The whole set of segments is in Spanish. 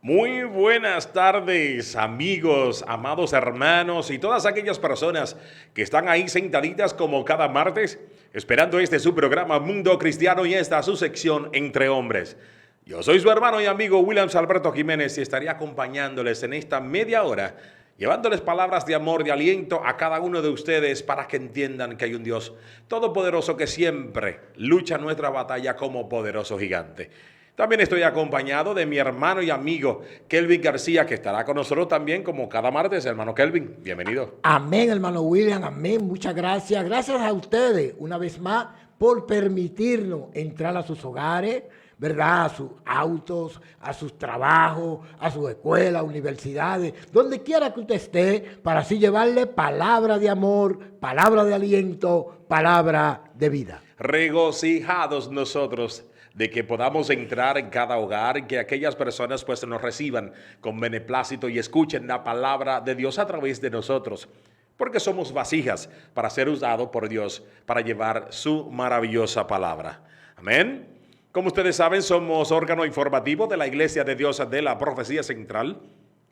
Muy buenas tardes, amigos, amados hermanos y todas aquellas personas que están ahí sentaditas como cada martes, esperando su programa Mundo Cristiano y esta su sección Entre Hombres. Yo soy su hermano y amigo Williams Alberto Jiménez y estaría acompañándoles en esta media hora, llevándoles palabras de amor, de aliento a cada uno de ustedes para que entiendan que hay un Dios todopoderoso que siempre lucha nuestra batalla como poderoso gigante. También estoy acompañado de mi hermano y amigo Kelvin García, que estará con nosotros también como cada martes. Hermano Kelvin, bienvenido. Amén, hermano William, amén. Muchas gracias. Gracias a ustedes, una vez más, por permitirnos entrar a sus hogares, ¿verdad? A sus autos, a sus trabajos, a sus escuelas, universidades, donde quiera que usted esté, para así llevarle palabra de amor, palabra de aliento, palabra de vida. Regocijados nosotros de que podamos entrar en cada hogar y que aquellas personas pues nos reciban con beneplácito y escuchen la palabra de Dios a través de nosotros, porque somos vasijas para ser usados por Dios para llevar su maravillosa palabra. Amén. Como ustedes saben, somos órgano informativo de la Iglesia de Dios de la Profecía Central.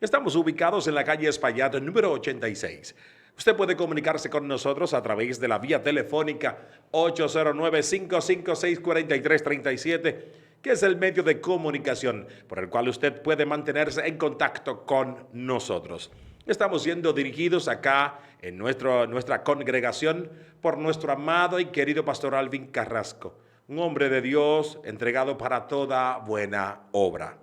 Estamos ubicados en la calle Espaillat, número 86. Usted puede comunicarse con nosotros a través de la vía telefónica 809-556-4337, que es el medio de comunicación por el cual usted puede mantenerse en contacto con nosotros. Estamos siendo dirigidos acá en nuestra congregación por nuestro amado y querido pastor Alvin Carrasco, un hombre de Dios entregado para toda buena obra.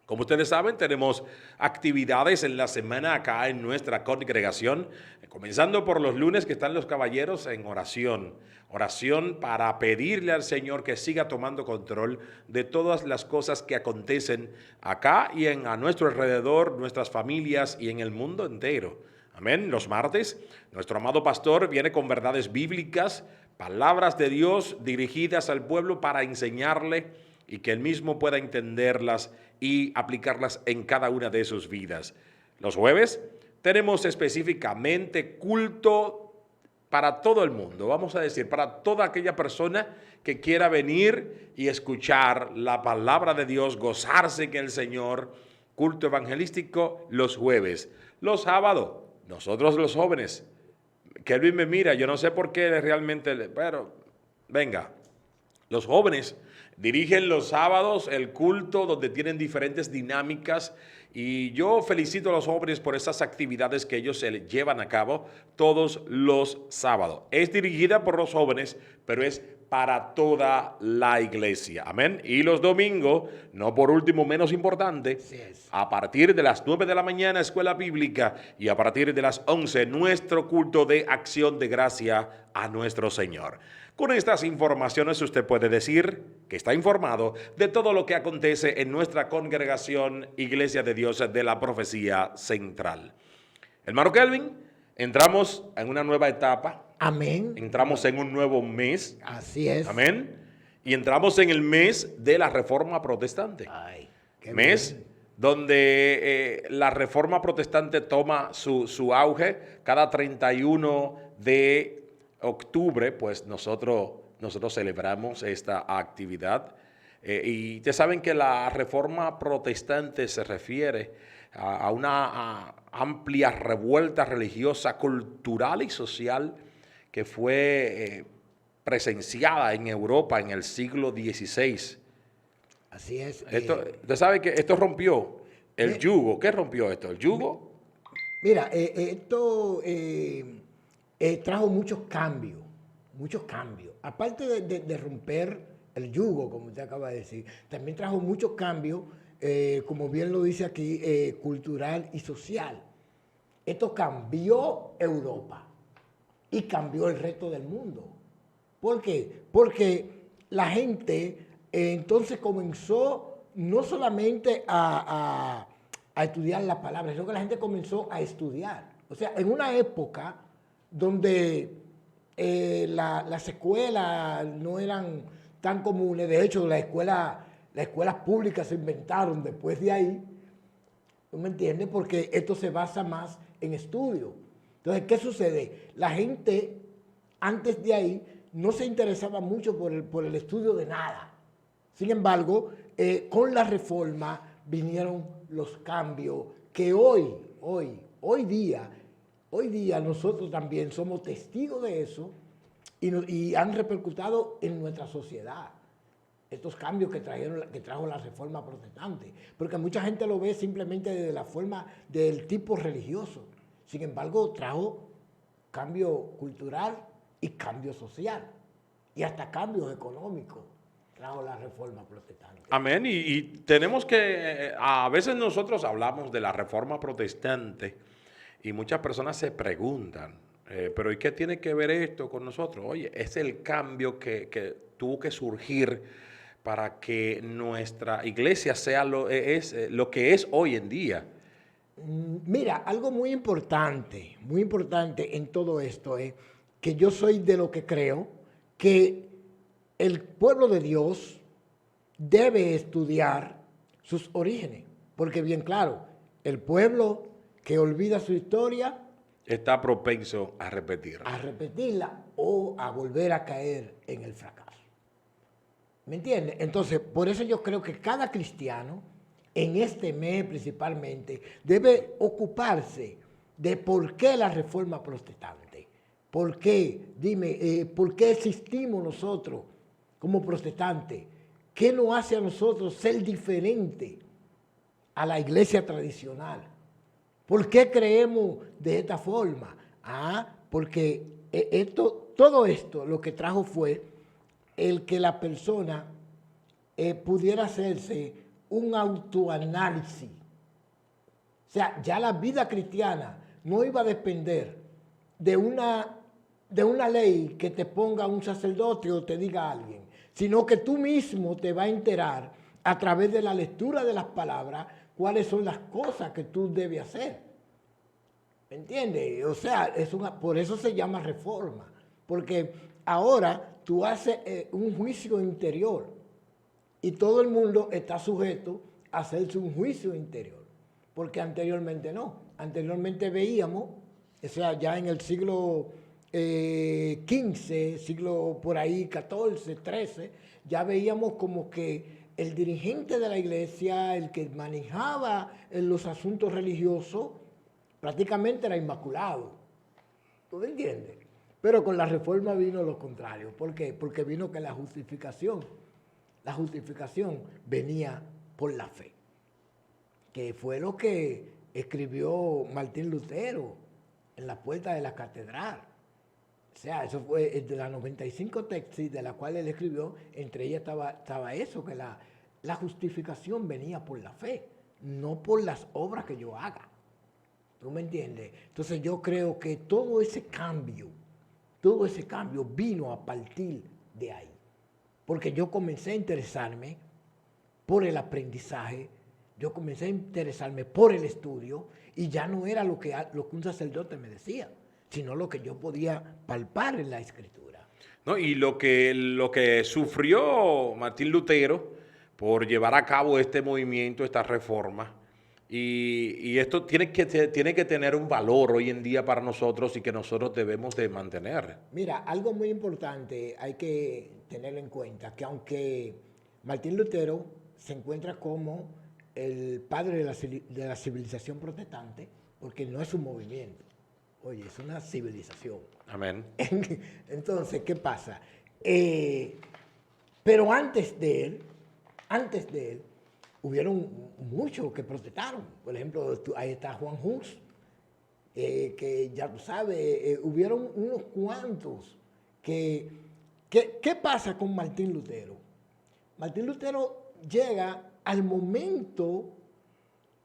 Como ustedes saben, tenemos actividades en la semana acá en nuestra congregación, comenzando por los lunes que están los caballeros en oración. Oración para pedirle al Señor que siga tomando control de todas las cosas que acontecen acá y a nuestro alrededor, nuestras familias y en el mundo entero. Amén. Los martes, nuestro amado pastor viene con verdades bíblicas, palabras de Dios dirigidas al pueblo para enseñarle y que él mismo pueda entenderlas y aplicarlas en cada una de sus vidas. Los jueves tenemos específicamente culto para todo el mundo, vamos a decir, para toda aquella persona que quiera venir y escuchar la palabra de Dios, gozarse en el Señor, culto evangelístico los jueves. Los sábados, nosotros los jóvenes, Kelvin me mira, yo no sé por qué realmente, pero venga, los jóvenes dirigen los sábados el culto donde tienen diferentes dinámicas y yo felicito a los jóvenes por esas actividades que ellos se llevan a cabo todos los sábados. Es dirigida por los jóvenes, pero es para toda la iglesia. Amén. Y los domingos, no por último menos importante, a partir de las 9 de la mañana, escuela bíblica, y a partir de las 11, nuestro culto de acción de gracia a nuestro Señor. Con estas informaciones usted puede decir que está informado de todo lo que acontece en nuestra congregación Iglesia de Dios de la Profecía Central. Hermano Kelvin, entramos en una nueva etapa. Amén. Entramos en un nuevo mes. Así es. Amén. Y entramos en el mes de la Reforma Protestante. Ay, qué mes bien. donde la Reforma Protestante toma su auge cada 31 de octubre, pues nosotros celebramos esta actividad. Y ustedes saben que la Reforma Protestante se refiere a una amplia revuelta religiosa, cultural y social que fue presenciada en Europa en el siglo XVI. Así es. Usted sabe que esto rompió el yugo. ¿Qué rompió esto? ¿El yugo? Mira, esto trajo muchos cambios, muchos cambios. Aparte de romper el yugo, como usted acaba de decir, también trajo muchos cambios, como bien lo dice aquí, cultural y social. Esto cambió Europa y cambió el resto del mundo. ¿Por qué? Porque la gente entonces comenzó no solamente a estudiar la palabra, sino que la gente comenzó a estudiar. O sea, en una época donde las escuelas no eran tan comunes, de hecho las escuelas públicas se inventaron después de ahí, ¿tú me entiendes? Porque esto se basa más en estudio. Entonces, ¿qué sucede? La gente antes de ahí no se interesaba mucho por el estudio de nada. Sin embargo, con la reforma vinieron los cambios que hoy día nosotros también somos testigos de eso y han repercutido en nuestra sociedad. Estos cambios que trajo la reforma protestante, porque mucha gente lo ve simplemente de la forma del tipo religioso. Sin embargo, trajo cambio cultural y cambio social, y hasta cambios económicos trajo la reforma protestante. Amén. Y tenemos que, a veces nosotros hablamos de la reforma protestante y muchas personas se preguntan, pero ¿y qué tiene que ver esto con nosotros? Oye, es el cambio que tuvo que surgir para que nuestra iglesia sea lo que es hoy en día. Mira, algo muy importante en todo esto es que yo soy de lo que creo que el pueblo de Dios debe estudiar sus orígenes, porque bien claro, el pueblo que olvida su historia Está propenso a repetir. a repetirla o a volver a caer en el fracaso. ¿Me entiendes? Entonces, por eso yo creo que cada cristiano, en este mes principalmente, debe ocuparse de por qué la reforma protestante. ¿Por qué? Dime, ¿por qué existimos nosotros como protestantes? ¿Qué nos hace a nosotros ser diferentes a la iglesia tradicional? ¿Por qué creemos de esta forma? Porque todo esto lo que trajo fue el que la persona pudiera hacerse un autoanálisis. O sea, ya la vida cristiana no iba a depender de una ley que te ponga un sacerdote o te diga alguien, sino que tú mismo te vas a enterar a través de la lectura de las palabras cuáles son las cosas que tú debes hacer. ¿Me entiendes? O sea, por eso se llama reforma, porque ahora tú haces un juicio interior y todo el mundo está sujeto a hacerse un juicio interior, porque anteriormente no. Anteriormente veíamos, o sea, ya en el siglo XV, siglo por ahí XIV, XIII, ya veíamos como que el dirigente de la iglesia, el que manejaba los asuntos religiosos, prácticamente era inmaculado. ¿Tú me entiendes? Pero con la reforma vino lo contrario. ¿Por qué? Porque vino que la justificación venía por la fe, que fue lo que escribió Martín Lutero en la puerta de la catedral. O sea, eso fue de las 95 tesis de la cual él escribió, entre ellas estaba eso, que la justificación venía por la fe, no por las obras que yo haga. ¿Tú me entiendes? Entonces yo creo que todo ese cambio vino a partir de ahí. Porque yo comencé a interesarme por el aprendizaje, yo comencé a interesarme por el estudio, y ya no era lo que un sacerdote me decía, sino lo que yo podía palpar en la Escritura. ¿No? Y lo que sufrió Martín Lutero por llevar a cabo este movimiento, esta reforma, y esto tiene que tener un valor hoy en día para nosotros y que nosotros debemos de mantener. Mira, algo muy importante hay que tener en cuenta, que aunque Martín Lutero se encuentra como el padre de la civilización protestante, porque no es un movimiento, oye, es una civilización. Amén. Entonces, ¿qué pasa? Pero antes de él, hubieron muchos que protestaron. Por ejemplo, ahí está Juan Hus, que ya tú sabes, hubieron unos cuantos ¿qué pasa con Martín Lutero? Martín Lutero llega al momento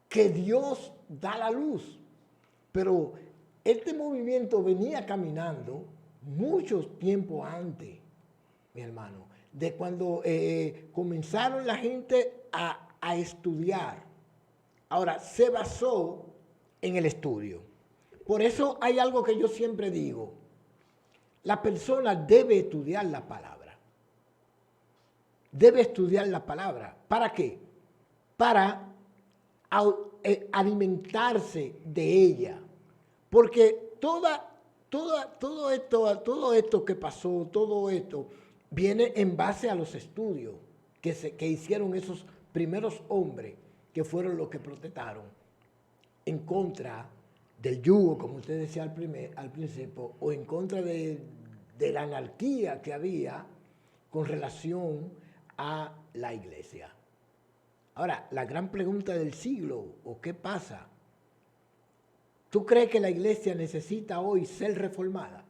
que Dios da la luz, pero este movimiento venía caminando mucho tiempo antes, mi hermano, de cuando comenzaron la gente a estudiar. Ahora, se basó en el estudio. Por eso hay algo que yo siempre digo: la persona debe estudiar la palabra. Debe estudiar la palabra. ¿Para qué? Para alimentarse de ella. Porque todo esto que pasó, todo esto, viene en base a los estudios que hicieron esos primeros hombres que fueron los que protestaron en contra del yugo, como usted decía al principio, o en contra de la anarquía que había con relación a la iglesia. Ahora, la gran pregunta del siglo, ¿o qué pasa? ¿Tú crees que la iglesia necesita hoy ser reformada?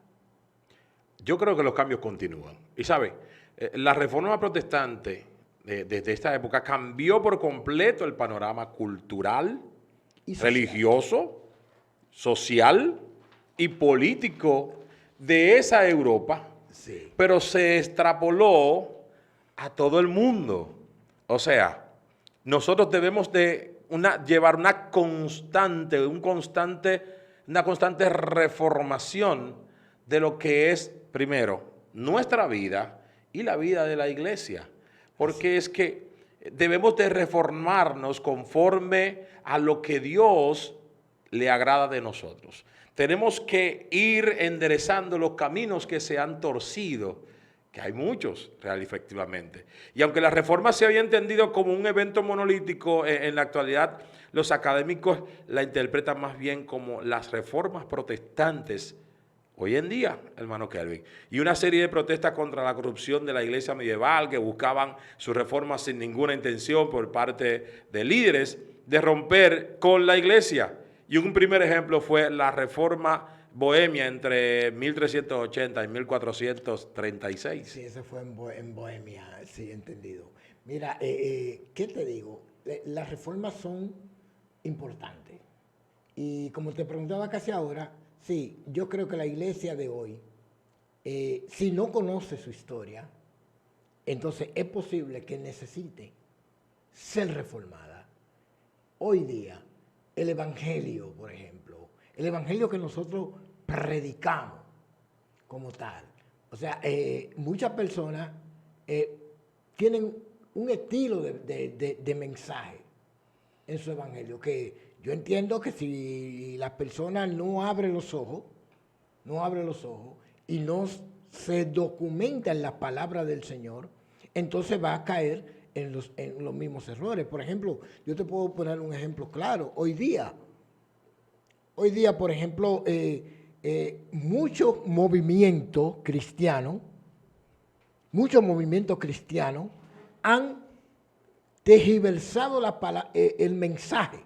Yo creo que los cambios continúan. Y sabe, la reforma protestante desde esta época cambió por completo el panorama cultural, Y social. religioso, social y político de esa Europa, Sí. pero se extrapoló a todo el mundo. O sea, nosotros debemos de llevar una constante reformación de lo que es, primero, nuestra vida y la vida de la iglesia. Porque es que debemos de reformarnos conforme a lo que Dios le agrada de nosotros. Tenemos que ir enderezando los caminos que se han torcido, que hay muchos, efectivamente. Y aunque la reforma se había entendido como un evento monolítico, en la actualidad los académicos la interpretan más bien como las reformas protestantes hoy en día, hermano Kelvin. Y una serie de protestas contra la corrupción de la iglesia medieval que buscaban su reforma sin ninguna intención por parte de líderes de romper con la iglesia. Y un primer ejemplo fue la reforma bohemia entre 1380 y 1436. Sí, eso fue en Bohemia, sí, entendido. Mira, ¿qué te digo? Las reformas son importantes. Y como te preguntaba casi ahora, sí, yo creo que la iglesia de hoy, si no conoce su historia, entonces es posible que necesite ser reformada. Hoy día, el evangelio, por ejemplo, el evangelio que nosotros predicamos como tal. O sea, muchas personas tienen un estilo de mensaje en su evangelio que yo entiendo que si la persona no abre los ojos y no se documenta en la palabra del Señor, entonces va a caer en los mismos errores. Por ejemplo, yo te puedo poner un ejemplo claro. Hoy día, por ejemplo, muchos movimientos cristianos han tergiversado el mensaje.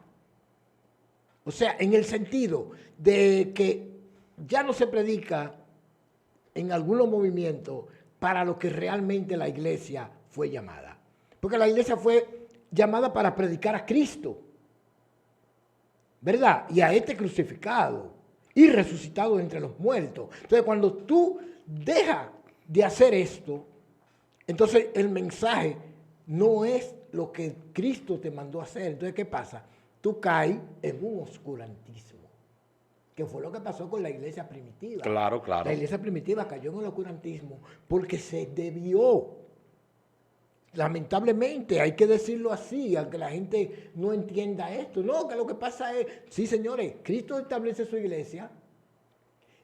O sea, en el sentido de que ya no se predica en algunos movimientos para lo que realmente la iglesia fue llamada. Porque la iglesia fue llamada para predicar a Cristo, ¿verdad? Y a este crucificado y resucitado entre los muertos. Entonces, cuando tú dejas de hacer esto, entonces el mensaje no es lo que Cristo te mandó a hacer. Entonces, ¿qué pasa? Tú caes en un oscurantismo, que fue lo que pasó con la iglesia primitiva. Claro, claro. La iglesia primitiva cayó en el oscurantismo porque se debió, lamentablemente, hay que decirlo así, aunque la gente no entienda esto. No, que lo que pasa es, sí, señores, Cristo establece su iglesia,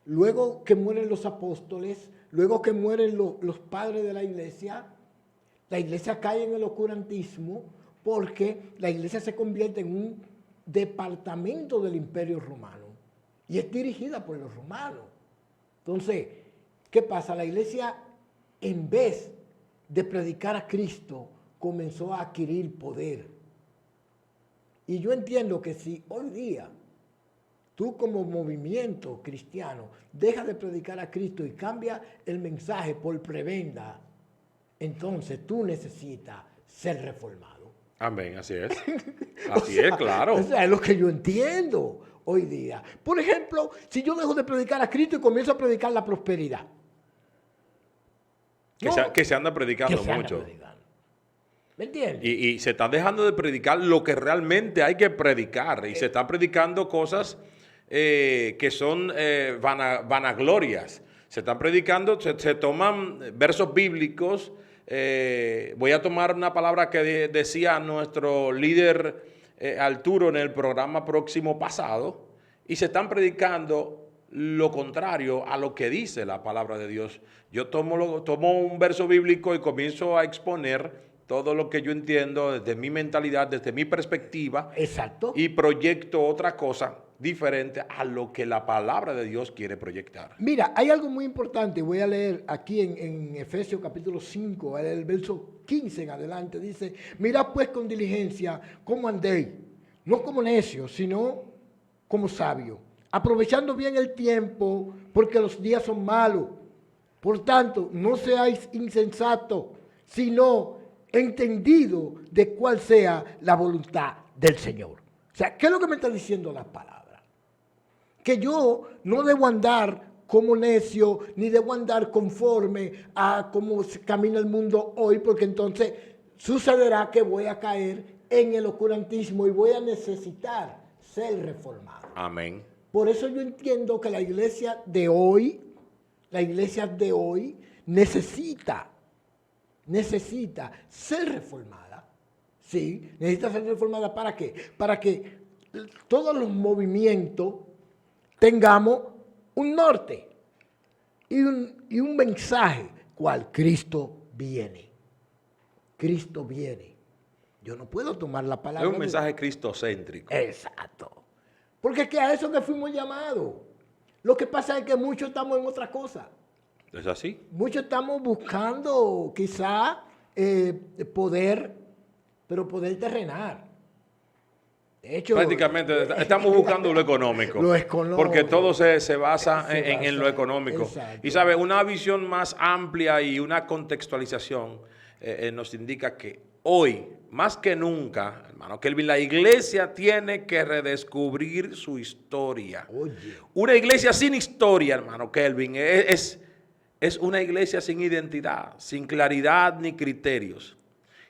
luego que mueren los apóstoles, luego que mueren los padres de la iglesia cae en el oscurantismo porque la iglesia se convierte en un departamento del Imperio Romano y es dirigida por los romanos. Entonces, ¿qué pasa? La iglesia, en vez de predicar a Cristo, comenzó a adquirir poder. Y yo entiendo que si hoy día tú como movimiento cristiano dejas de predicar a Cristo y cambia el mensaje por prebenda, entonces tú necesitas ser reformado. Amén, así es. Así es, claro. O sea, es lo que yo entiendo hoy día. Por ejemplo, si yo dejo de predicar a Cristo y comienzo a predicar la prosperidad. Que se anda predicando mucho. ¿Me entiendes? Y se está dejando de predicar lo que realmente hay que predicar. Y se están predicando cosas que son vanaglorias. Se están predicando, se toman versos bíblicos. Voy a tomar una palabra que decía nuestro líder Arturo en el programa próximo pasado, y se están predicando lo contrario a lo que dice la palabra de Dios. Yo tomo un verso bíblico y comienzo a exponer todo lo que yo entiendo desde mi mentalidad, desde mi perspectiva. Exacto. Y proyecto otra cosa diferente a lo que la palabra de Dios quiere proyectar. Mira, hay algo muy importante. Voy a leer aquí en Efesios capítulo 5, el verso 15 en adelante. Dice, mirad pues con diligencia cómo andéis, no como necios, sino como sabios, aprovechando bien el tiempo, porque los días son malos. Por tanto, no seáis insensatos, sino entendidos de cuál sea la voluntad del Señor. O sea, ¿qué es lo que me está diciendo la palabra? Que yo no debo andar como necio, ni debo andar conforme a cómo camina el mundo hoy, porque entonces sucederá que voy a caer en el oscurantismo y voy a necesitar ser reformado. Amén. Por eso yo entiendo que la iglesia de hoy necesita ser reformada. Sí, necesita ser reformada. ¿Para qué? Para que todos los movimientos tengamos un norte y un mensaje, cual Cristo viene. Cristo viene. Yo no puedo tomar la palabra. Es un mensaje cristocéntrico. Exacto. Porque es que a eso que fuimos llamados. Lo que pasa es que muchos estamos en otra cosa. ¿Es así? Muchos estamos buscando quizá poder, pero poder terrenal. De hecho, prácticamente estamos buscando lo económico. Lo económico. Porque todo se basa en lo económico. Exacto. Y sabe, una visión más amplia y una contextualización nos indica que hoy, más que nunca, hermano Kelvin, la iglesia tiene que redescubrir su historia. Oye. Una iglesia sin historia, hermano Kelvin, es una iglesia sin identidad, sin claridad ni criterios.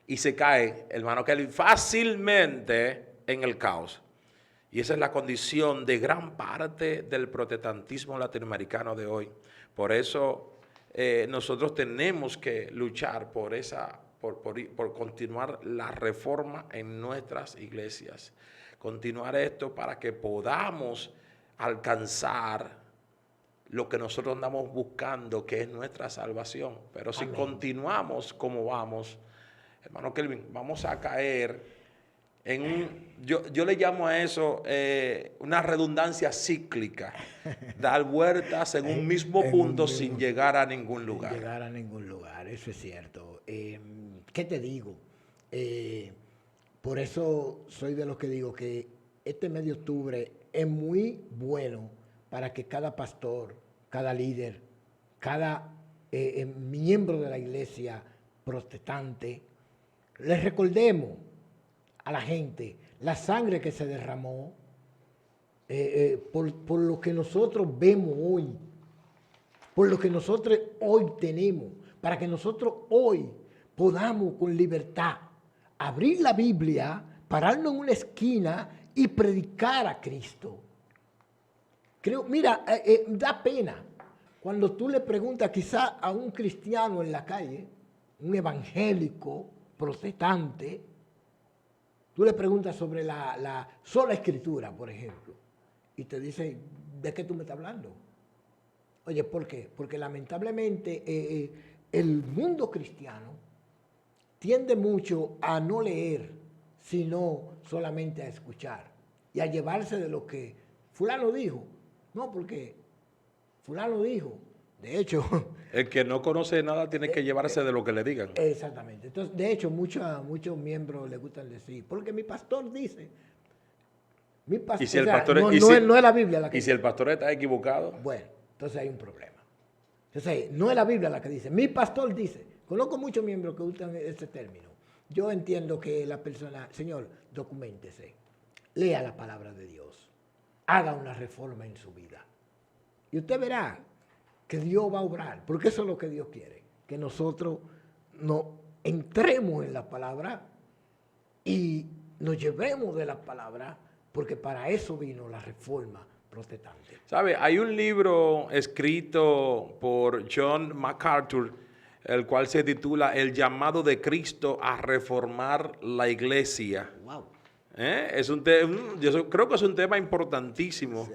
Y se cae, hermano Kelvin, fácilmente en el caos. Y esa es la condición de gran parte del protestantismo latinoamericano de hoy. Por eso nosotros tenemos que luchar por continuar la reforma en nuestras iglesias. Continuar esto para que podamos alcanzar lo que nosotros andamos buscando, que es nuestra salvación. Pero si continuamos como vamos, hermano Kelvin, vamos a caer en yo le llamo a eso una redundancia cíclica, dar vueltas en un mismo punto sin llegar a ningún lugar. Sin llegar a ningún lugar, eso es cierto. ¿Qué te digo? Por eso soy de los que digo que este mes de octubre es muy bueno para que cada pastor, cada líder, cada miembro de la iglesia protestante, les recordemos a la gente la sangre que se derramó por lo que nosotros vemos hoy, por lo que nosotros hoy tenemos, para que nosotros hoy podamos con libertad abrir la Biblia, pararnos en una esquina y predicar a Cristo. Creo, mira, da pena cuando tú le preguntas quizá a un cristiano en la calle, un evangélico protestante, tú le preguntas sobre la sola escritura, por ejemplo, y te dice, ¿de qué tú me estás hablando? Oye, ¿por qué? Porque lamentablemente el mundo cristiano tiende mucho a no leer, sino solamente a escuchar y a llevarse de lo que fulano dijo. No, porque fulano dijo. De hecho... El que no conoce nada tiene que llevarse de lo que le digan. Exactamente. Entonces, de hecho, muchos miembros les gustan decir, porque mi pastor dice... Mi pastor, ¿Y si el o sea, pastor, no es la Biblia la que ¿Y si el pastor está equivocado? Bueno, entonces hay un problema. Entonces, no es la Biblia la que dice. Mi pastor dice. Conozco muchos miembros que usan ese término. Yo entiendo que la persona, señor, documéntese. Lea la palabra de Dios. Haga una reforma en su vida. Y usted verá que Dios va a obrar. Porque eso es lo que Dios quiere. Que nosotros nos entremos en la palabra y nos llevemos de la palabra. Porque para eso vino la reforma protestante. ¿Sabe? Hay un libro escrito por John MacArthur, el cual se titula El llamado de Cristo a reformar la iglesia. Wow. Yo creo que es un tema importantísimo. Sí.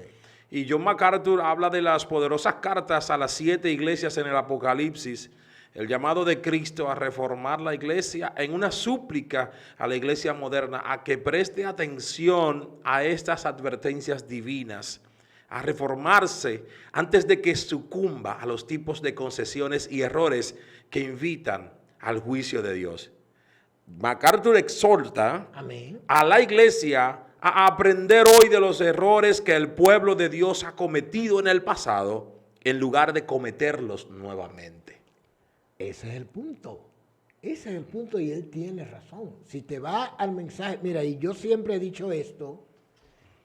Y John MacArthur habla de las poderosas cartas a las 7 iglesias en el Apocalipsis, el llamado de Cristo a reformar la iglesia en una súplica a la iglesia moderna a que preste atención a estas advertencias divinas, a reformarse antes de que sucumba a los tipos de concesiones y errores que invitan al juicio de Dios. MacArthur exhorta Amén. a la iglesia a aprender hoy de los errores que el pueblo de Dios ha cometido en el pasado, en lugar de cometerlos nuevamente. Ese es el punto. Ese es el punto y él tiene razón. Si te va al mensaje, mira, y yo siempre he dicho esto,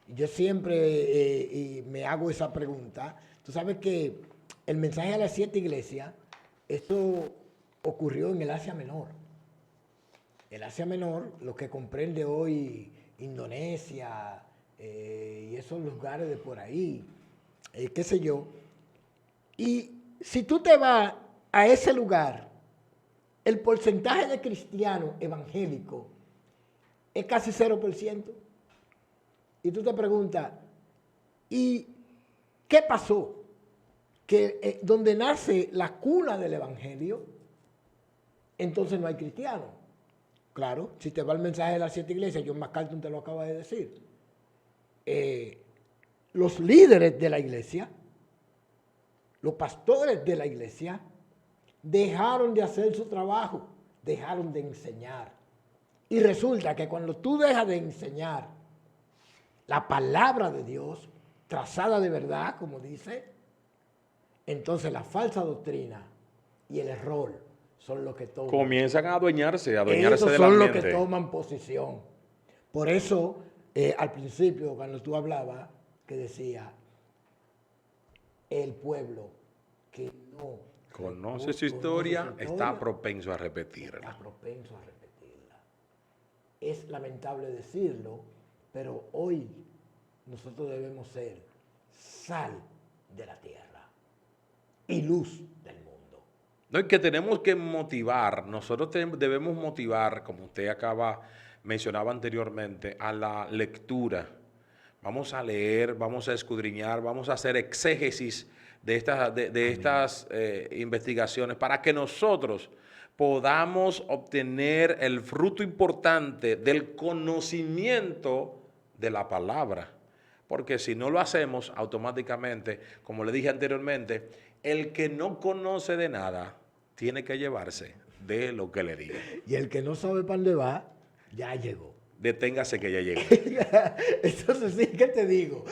yo siempre me hago esa pregunta. Tú sabes que el mensaje a las 7 iglesias, esto ocurrió en el Asia Menor. El Asia Menor, lo que comprende hoy Indonesia y esos lugares de por ahí, qué sé yo. Y si tú te vas a ese lugar, el porcentaje de cristianos evangélicos es casi 0%. Y tú te preguntas, ¿y qué pasó? Que donde nace la cuna del evangelio, entonces no hay cristianos. Claro, si te va el mensaje de las 7 iglesias, John MacArthur te lo acaba de decir. Los líderes de la iglesia, los pastores de la iglesia, dejaron de hacer su trabajo, dejaron de enseñar. Y resulta que cuando tú dejas de enseñar la palabra de Dios, trazada de verdad, como dice, entonces la falsa doctrina y el error son los que toman. Comienzan a adueñarse Esos de la son los mente. que toman posición. Por eso, al principio, cuando tú hablabas, que decía, el pueblo que no Conoce su historia, está propenso a repetirla. Está propenso a repetirla. Es lamentable decirlo, pero hoy nosotros debemos ser sal de la tierra y luz del mundo. No, y que tenemos que motivar, nosotros debemos motivar, como usted mencionaba anteriormente, a la lectura. Vamos a leer, vamos a escudriñar, vamos a hacer exégesis de estas investigaciones para que nosotros podamos obtener el fruto importante del conocimiento de la palabra. Porque si no lo hacemos, automáticamente, como le dije anteriormente, el que no conoce de nada tiene que llevarse de lo que le diga. Y el que no sabe para dónde va, ya llegó. Deténgase que ya llegue. Entonces, sí, ¿qué te digo?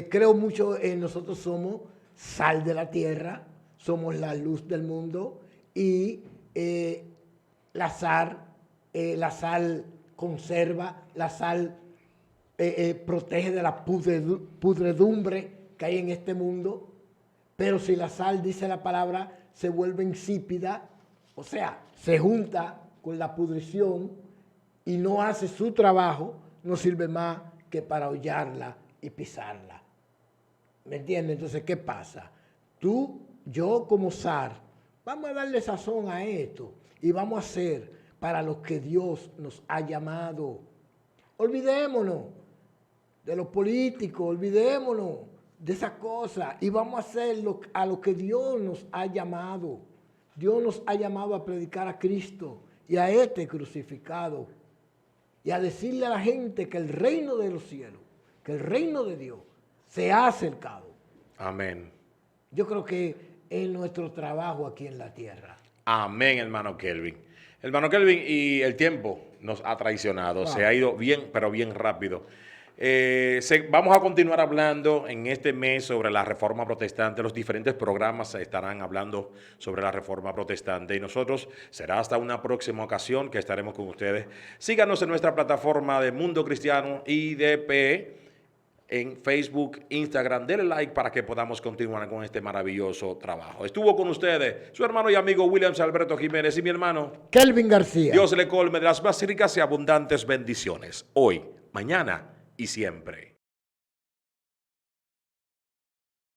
Creo mucho en nosotros somos sal de la tierra, somos la luz del mundo y la sal conserva, la sal protege de la pudredumbre que hay en este mundo, pero si la sal, dice la palabra, se vuelve insípida, o sea, se junta con la pudrición y no hace su trabajo, no sirve más que para hollarla y pisarla. ¿Me entiendes? Entonces, ¿qué pasa? Tú, yo como SAR, vamos a darle sazón a esto y vamos a hacer para lo que Dios nos ha llamado. Olvidémonos de los políticos, olvidémonos de esas cosas y vamos a hacer a lo que Dios nos ha llamado. Dios nos ha llamado a predicar a Cristo y a este crucificado y a decirle a la gente que el reino de los cielos, que el reino de Dios se ha acercado. Amén. Yo creo que es nuestro trabajo aquí en la tierra. Amén, hermano Kelvin. Hermano Kelvin, y el tiempo nos ha traicionado. Wow. Se ha ido bien, pero bien rápido. Vamos a continuar hablando en este mes sobre la Reforma Protestante. Los diferentes programas estarán hablando sobre la Reforma Protestante y nosotros será hasta una próxima ocasión que estaremos con ustedes. Síganos en nuestra plataforma de Mundo Cristiano IDP en Facebook, Instagram. Denle like para que podamos continuar con este maravilloso trabajo. Estuvo con ustedes su hermano y amigo Williams Alberto Jiménez y mi hermano Kelvin García. Dios le colme de las más ricas y abundantes bendiciones hoy, mañana y siempre.